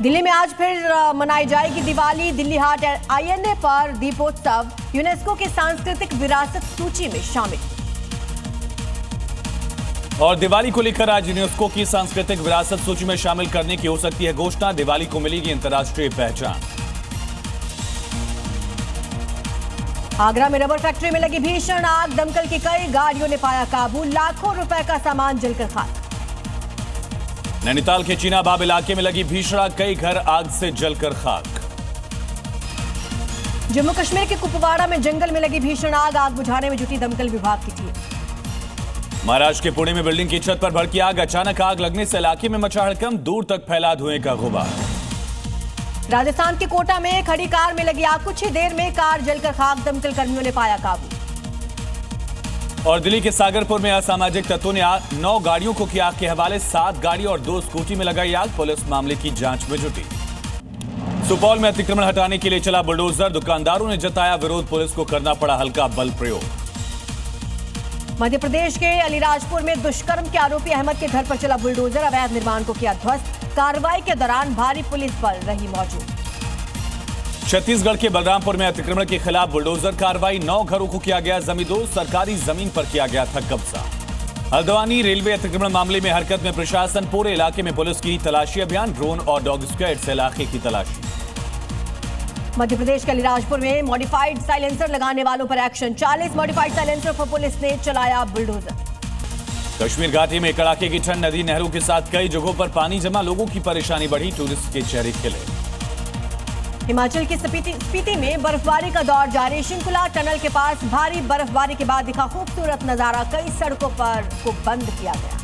दिल्ली में आज फिर मनाई जाएगी दिवाली। दिल्ली हाट आईएनए पर दीपोत्सव यूनेस्को की सांस्कृतिक विरासत सूची में शामिल। और दिवाली को लेकर आज यूनेस्को की सांस्कृतिक विरासत सूची में शामिल करने की हो सकती है घोषणा। दिवाली को मिलेगी अंतर्राष्ट्रीय पहचान। आगरा में रबर फैक्ट्री में लगी भीषण आग, दमकल की कई गाड़ियों ने पाया काबू, लाखों रुपए का सामान जलकर खाक। नैनीताल के चीनाबाब इलाके में लगी भीषण आग, कई घर आग से जलकर खाक। जम्मू कश्मीर के कुपवाड़ा में जंगल में लगी भीषण आग बुझाने में जुटी दमकल विभाग की टीम। महाराष्ट्र के पुणे में बिल्डिंग की छत पर भड़की आग, अचानक आग लगने से इलाके में मचा हड़कंप, दूर तक फैला धुएं का गुबार। राजस्थान के कोटा में खड़ी कार में लगी आग, कुछ ही देर में कार जलकर खाक, दमकल कर्मियों ने पाया काबू। और दिल्ली के सागरपुर में असामाजिक तत्वों ने 9 गाड़ियों को किया आग के हवाले, 7 गाड़ी और 2 स्कूटी में लगाई आग, पुलिस मामले की जांच में जुटी। सुपौल में अतिक्रमण हटाने के लिए चला बुलडोजर, दुकानदारों ने जताया विरोध, पुलिस को करना पड़ा हल्का बल प्रयोग। मध्य प्रदेश के अलीराजपुर में दुष्कर्म के आरोपी अहमद के घर पर चला बुलडोजर, अवैध निर्माण को किया ध्वस्त, कार्रवाई के दौरान भारी पुलिस बल रही मौजूद। छत्तीसगढ़ के बलरामपुर में अतिक्रमण के खिलाफ बुलडोजर कार्रवाई, 9 घरों को किया गया जमींदोज, सरकारी जमीन पर किया गया था कब्जा। हल्द्वानी रेलवे अतिक्रमण मामले में हरकत में प्रशासन, पूरे इलाके में पुलिस की तलाशी अभियान, ड्रोन और डॉग स्क्वाड से इलाके की तलाशी। मध्य प्रदेश के अलीराजपुर में मॉडिफाइड साइलेंसर लगाने वालों पर एक्शन, 40 मॉडिफाइड साइलेंसर पर पुलिस ने चलाया बुलडोजर। कश्मीर घाटी में कड़ाके की ठंड, नदी नहरों के साथ कई जगहों पर पानी जमा, लोगों की परेशानी बढ़ी, टूरिस्ट के चेहरे खिले। हिमाचल की स्पीति में बर्फबारी का दौर जारी, शिंकुला टनल के पास भारी बर्फबारी के बाद दिखा खूबसूरत नजारा, कई सड़कों पर को बंद किया गया।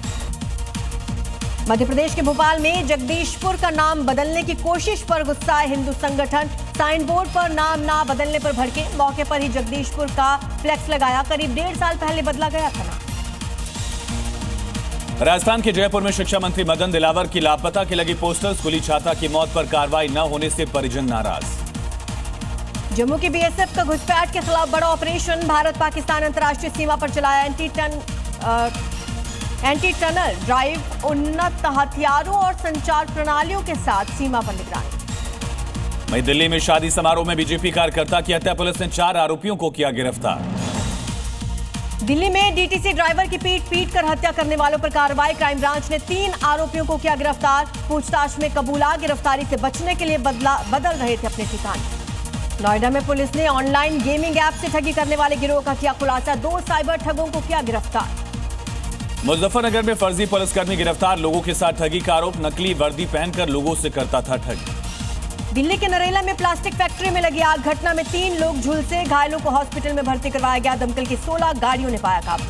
मध्य प्रदेश के भोपाल में जगदीशपुर का नाम बदलने की कोशिश पर गुस्सा है हिंदू संगठन, साइन बोर्ड पर नाम ना बदलने पर भड़के, मौके पर ही जगदीशपुर का फ्लेक्स लगाया, करीब 1.5 साल पहले बदला गया था नाम। राजस्थान के जयपुर में शिक्षा मंत्री मदन दिलावर की लापता के लगी पोस्टर, स्कूली छात्रा की मौत पर कार्रवाई न होने से परिजन नाराज। जम्मू की बीएसएफ का घुसपैठ के खिलाफ बड़ा ऑपरेशन, भारत पाकिस्तान अंतर्राष्ट्रीय सीमा पर चलाया एंटी टनल ड्राइव, उन्नत हथियारों और संचार प्रणालियों के साथ सीमा पर निगरानी। वहीं दिल्ली में शादी समारोह में बीजेपी कार्यकर्ता की हत्या, पुलिस ने 4 आरोपियों को किया गिरफ्तार। दिल्ली में डीटीसी ड्राइवर की पीट कर हत्या करने वालों पर कार्रवाई, क्राइम ब्रांच ने 3 आरोपियों को किया गिरफ्तार, पूछताछ में कबूला, गिरफ्तारी से बचने के लिए बदल रहे थे अपने ठिकाने। नोएडा में पुलिस ने ऑनलाइन गेमिंग ऐप से ठगी करने वाले गिरोह का किया खुलासा, 2 साइबर ठगों को किया गिरफ्तार। मुजफ्फरनगर में फर्जी पुलिसकर्मी गिरफ्तार, लोगों के साथ ठगी का आरोप, नकली वर्दी पहनकर लोगों से करता था ठगी। दिल्ली के नरेला में प्लास्टिक फैक्ट्री में लगी आग, घटना में 3 लोग झुलसे, घायलों को हॉस्पिटल में भर्ती करवाया गया, दमकल की 16 गाड़ियों ने पाया काबू।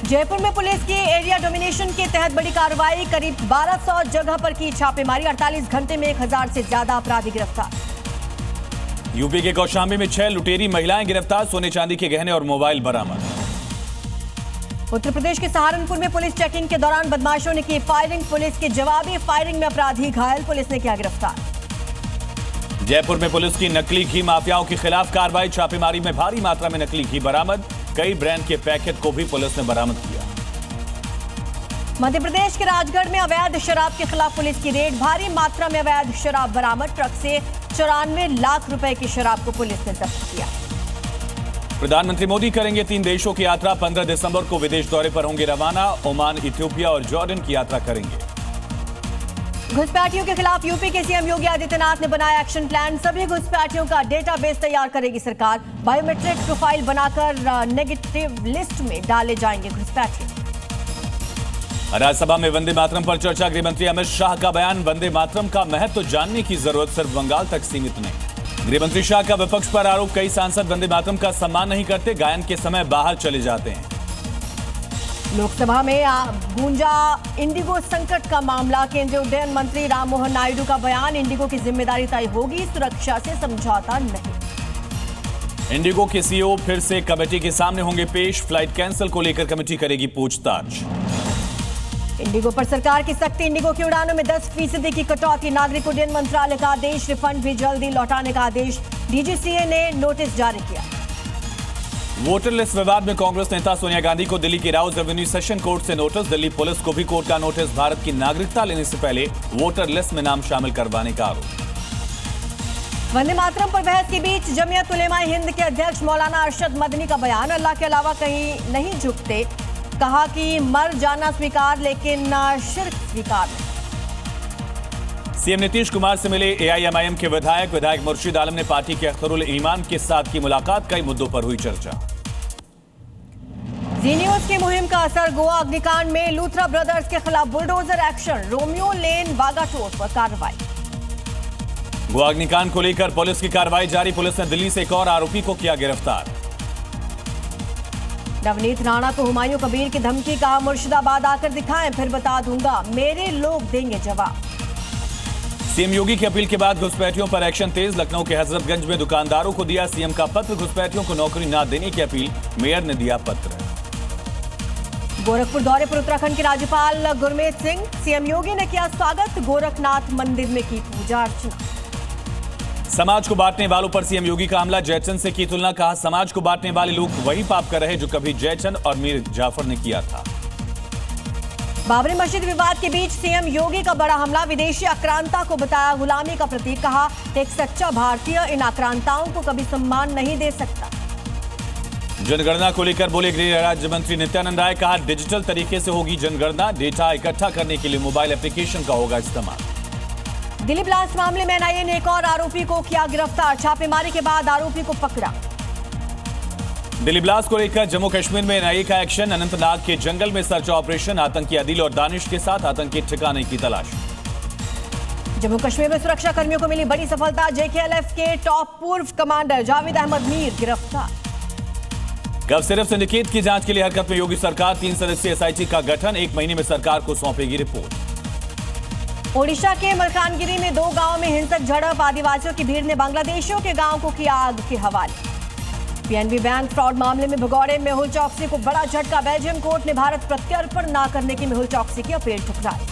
जयपुर में पुलिस की एरिया डोमिनेशन के तहत बड़ी कार्रवाई, करीब 1200 जगह पर की छापेमारी, 48 घंटे में 1000 से ज्यादा अपराधी गिरफ्तार। यूपी के कौशाम्बी में 6 लुटेरी महिलाएं गिरफ्तार, सोने चांदी के गहने और मोबाइल बरामद। उत्तर प्रदेश के सहारनपुर में पुलिस चेकिंग के दौरान बदमाशों ने की फायरिंग, पुलिस की जवाबी फायरिंग में अपराधी घायल, पुलिस ने किया गिरफ्तार। जयपुर में पुलिस की नकली घी माफियाओं के खिलाफ कार्रवाई, छापेमारी में भारी मात्रा में नकली घी बरामद, कई ब्रांड के पैकेट को भी पुलिस ने बरामद किया। मध्य प्रदेश के राजगढ़ में अवैध शराब के खिलाफ पुलिस की रेड, भारी मात्रा में अवैध शराब बरामद, ट्रक से 94 लाख रुपए की शराब को पुलिस ने जब्त किया। प्रधानमंत्री मोदी करेंगे 3 देशों की यात्रा, 15 दिसंबर को विदेश दौरे पर होंगे रवाना, ओमान, इथियोपिया और जॉर्डन की यात्रा करेंगे। घुसपैठियों के खिलाफ यूपी के सीएम योगी आदित्यनाथ ने बनाया एक्शन प्लान, सभी घुसपैठियों का डेटाबेस तैयार करेगी सरकार, बायोमेट्रिक प्रोफाइल बनाकर नेगेटिव लिस्ट में डाले जाएंगे घुसपैठी। राज्यसभा में वंदे मातरम पर चर्चा, गृहमंत्री अमित शाह का बयान, वंदे मातरम का महत्व जानने की जरूरत सिर्फ बंगाल तक सीमित नहीं। गृहमंत्री शाह का विपक्ष पर आरोप, कई सांसद वंदे मातरम का सम्मान नहीं करते, गायन के समय बाहर चले जाते हैं। लोकसभा में गूंजा इंडिगो संकट का मामला, केंद्रीय उड्डयन मंत्री राममोहन नायडू का बयान, इंडिगो की जिम्मेदारी तय होगी, सुरक्षा से समझौता नहीं। इंडिगो के सीईओ फिर से कमेटी के सामने होंगे पेश, फ्लाइट कैंसिल को लेकर कमेटी करेगी पूछताछ। इंडिगो पर सरकार की सख्ती, इंडिगो की उड़ानों में 10% की कटौती, नागरिक उड्डयन मंत्रालय का आदेश, रिफंड भी जल्दी लौटाने का आदेश, डीजीसीए ने नोटिस जारी किया। वोटर लिस्ट विवाद में कांग्रेस नेता सोनिया गांधी को दिल्ली की राउज रेवेन्यू सेशन कोर्ट से नोटिस। दिल्ली पुलिस को भी कोर्ट का नोटिस। भारत की नागरिकता लेने से पहले वोटर लिस्ट में नाम शामिल करवाने का आरोप। वंदे मातरम पर बहस के बीच जमीयत उलेमा हिंद के अध्यक्ष मौलाना अरशद मदनी का बयान, अल्लाह के अलावा कहीं नहीं झुकते। कहा कि मर जाना स्वीकार लेकिन शिर्क स्वीकार नहीं। सीएम नीतीश कुमार से मिले एआईएमआईएम के विधायक मुर्शिद आलम ने पार्टी के अख्तरुल ईमान के साथ की मुलाकात। कई मुद्दों पर हुई चर्चा। जी न्यूज की मुहिम का असर, गोवा अग्निकांड में लूथरा ब्रदर्स के खिलाफ बुलडोजर एक्शन, रोमियो लेन बागाटोर पर कार्रवाई। गोवा अग्निकांड को लेकर पुलिस की कार्रवाई जारी। पुलिस ने दिल्ली से एक और आरोपी को किया गिरफ्तार। नवनीत राणा को हुमायूं कबीर की धमकी, कहा मुर्शिदाबाद आकर दिखाएं फिर बता दूंगा, मेरे लोग देंगे जवाब। सीएम योगी की अपील के बाद घुसपैठियों पर एक्शन तेज। लखनऊ के हजरतगंज में दुकानदारों को दिया सीएम का पत्र। घुसपैठियों को नौकरी न देने की अपील, मेयर ने दिया पत्र। गोरखपुर दौरे पर उत्तराखंड के राज्यपाल गुरमीत सिंह, सीएम योगी ने किया स्वागत। गोरखनाथ मंदिर में की पूजा अर्चना। समाज को बांटने वालों पर सीएम योगी का हमला, जयचंद से की तुलना। कहा समाज को बांटने वाले लोग वही पाप कर रहे जो कभी जयचंद और मीर जाफर ने किया था। बाबरी मस्जिद विवाद के बीच सीएम योगी का बड़ा हमला, विदेशी आक्रांता को बताया गुलामी का प्रतीक। कहा एक सच्चा भारतीय इन आक्रांताओं को कभी सम्मान नहीं दे सकता। जनगणना को लेकर बोले गृह राज्य मंत्री नित्यानंद राय। कहा डिजिटल तरीके से होगी जनगणना, डेटा इकट्ठा करने के लिए मोबाइल एप्लीकेशन का होगा इस्तेमाल। दिल्ली ब्लास्ट मामले में एनआईए ने एक और आरोपी को किया गिरफ्तार। छापेमारी के बाद आरोपी को पकड़ा। दिल्ली ब्लास्ट को लेकर जम्मू कश्मीर में एनआईए का एक्शन, अनंतनाग के जंगल में सर्च ऑपरेशन। आतंकी आदिल और दानिश के साथ आतंकी ठिकाने की तलाश। जम्मू कश्मीर में सुरक्षा कर्मियों को मिली बड़ी सफलता। जेकेएलएफ के टॉप पूर्व कमांडर जावेद अहमद मीर गिरफ्तार। कब सिर्फ सिंडिकेट की जांच के लिए हरकत में योगी सरकार, 3 सदस्यीय एसआईटी का गठन। 1 महीने में सरकार को सौंपेगी रिपोर्ट। ओडिशा के मलकानगिरी में 2 गांवों में हिंसक झड़प, आदिवासियों की भीड़ ने बांग्लादेशियों के गांव को किया आग के हवाले। पीएनबी बैंक फ्रॉड मामले में भगौड़े, मेहुल चौकसी को बड़ा झटका। बेल्जियम कोर्ट ने भारत प्रत्यर्पण न करने की मेहुल चौकसी की अपील ठुकराई।